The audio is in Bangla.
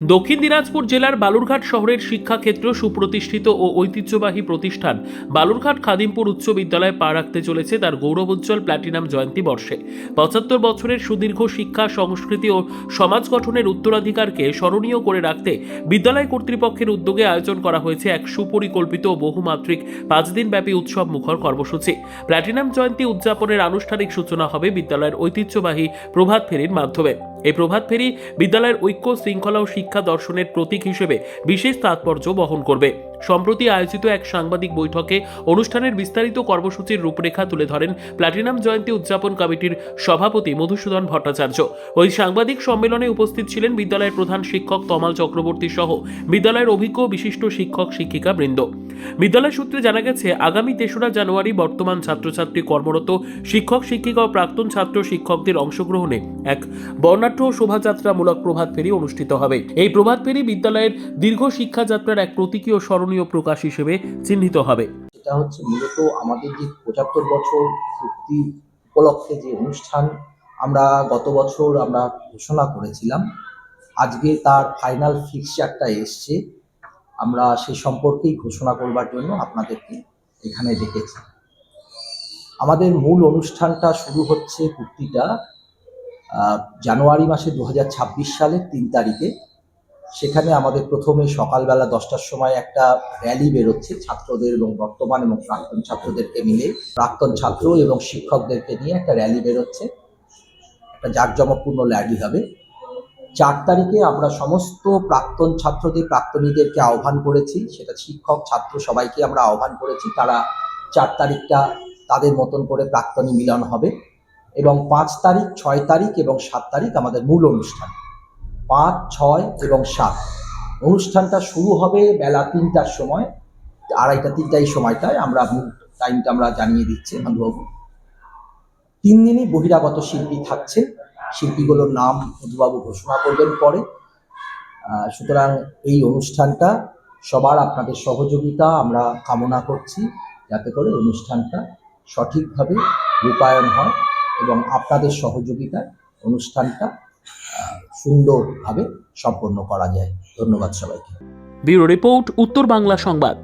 দক্ষিণ দিনাজপুর জেলার বালুরঘাট শহরের শিক্ষাক্ষেত্র সুপ্রতিষ্ঠিত ও ঐতিহ্যবাহী প্রতিষ্ঠান বালুরঘাট খাদিমপুর উচ্চ বিদ্যালয়ে পা রাখতে চলেছে তার গৌরবোজ্জ্বল প্ল্যাটিনাম জয়ন্তী বর্ষে। ৭৫ বছরের সুদীর্ঘ শিক্ষা, সংস্কৃতি ও সমাজ গঠনের উত্তরাধিকারকে স্মরণীয় করে রাখতে বিদ্যালয় কর্তৃপক্ষের উদ্যোগে আয়োজন করা হয়েছে এক সুপরিকল্পিত ও বহুমাত্রিক ৫ দিনব্যাপী উৎসব মুখর কর্মসূচি। প্ল্যাটিনাম জয়ন্তী উদযাপনের আনুষ্ঠানিক সূচনা হবে বিদ্যালয়ের ঐতিহ্যবাহী প্রভাত ফেরির মাধ্যমে। এই প্রভাত ফেরি বিদ্যালয়ের ঐক্য, শৃঙ্খলা ও শিক্ষা দর্শনের প্রতীক হিসেবে বিশেষ তাৎপর্য বহন করবে। সম্প্রতি আয়োজিত এক সাংবাদিক বৈঠকে অনুষ্ঠানের বিস্তারিত কর্মসূচির রূপরেখা তুলে ধরেন প্ল্যাটিনাম জয়ন্তী উদযাপন কমিটির সভাপতি মধুসূদন ভট্টাচার্য। ওই সাংবাদিক সম্মেলনে উপস্থিত ছিলেন বিদ্যালয়ের প্রধান শিক্ষক তমাল চক্রবর্তী সহ বিদ্যালয়ের অভিজ্ঞ বিশিষ্ট শিক্ষক শিক্ষিকা বৃন্দ। বিদ্যালয় সূত্রে জানা গেছে, আগামী ৩রা জানুয়ারি বর্তমান ছাত্রছাত্রী, কর্মরত শিক্ষক শিক্ষিকা ও প্রাক্তন ছাত্র শিক্ষকদের অংশগ্রহণে এক বর্ণাঢ্য শোভাযাত্রামূলক প্রভাত ফেরি অনুষ্ঠিত হবে। এই প্রভাত ফেরি বিদ্যালয়ের দীর্ঘ শিক্ষাযাত্রার এক প্রতীকী ও স্মরণীয় প্রকাশ হিসেবে চিহ্নিত হবে। এটা হচ্ছে মূলত আমাদের যে ৭৫ বছর পূর্তি উপলক্ষে যে অনুষ্ঠান আমরা গত বছর আমরা ঘোষণা করেছিলাম, আজকে তার ফাইনাল ফিক্সচারটা এসছে। আমরা সে সম্পর্কেই ঘোষণা করবার জন্য আপনাদেরকে এখানে ডেকেছি। আমাদের মূল অনুষ্ঠানটা শুরু হচ্ছে পূর্তিটা জানুয়ারি মাসে ২০২৬ সালের ৩ তারিখে। সেখানে আমাদের প্রথমে সকালবেলা 10টার সময় একটা র্যালি বেরোচ্ছে ছাত্রদের এবং বর্তমান এবং প্রাক্তন ছাত্রদেরকে মিলে, প্রাক্তন ছাত্র এবং শিক্ষকদেরকে নিয়ে একটা র্যালি বেরোচ্ছে, একটা জাঁকজমকপূর্ণ র্যালি হবে। 4 তারিখে আমরা সমস্ত প্রাক্তন ছাত্রদের, প্রাক্তনীদেরকে আহ্বান করেছি, সেটা শিক্ষক ছাত্র সবাইকে আমরা আহ্বান করেছি। তারা 4 তারিখটা তাদের মতন করে প্রাক্তনী মিলন হবে এবং 5 তারিখ, 6 তারিখ এবং 7 তারিখ আমাদের মূল অনুষ্ঠান। 5, 6 এবং 7 অনুষ্ঠানটা শুরু হবে বেলা 3টার সময়, 2:30-3টা এই সময়টায় আমরা মূল টাইমটা আমরা জানিয়ে দিচ্ছি মধুবাবু। 3 দিনই বহিরাগত শিল্পী থাকছেন, শিল্পীগুলোর নাম মধুবাবু ঘোষণা করবেন পরে। সুতরাং এই অনুষ্ঠানটা সবার আপনাদের সহযোগিতা আমরা কামনা করছি, যাতে করে অনুষ্ঠানটা সঠিকভাবে রূপায়ণ হয় এবং আপনাদের সহযোগিতায় অনুষ্ঠানটা সুন্দরভাবে সম্পন্ন করা যায়। ধন্যবাদ সবাইকে। ব্যুরো রিপোর্ট, উত্তর বাংলা সংবাদ।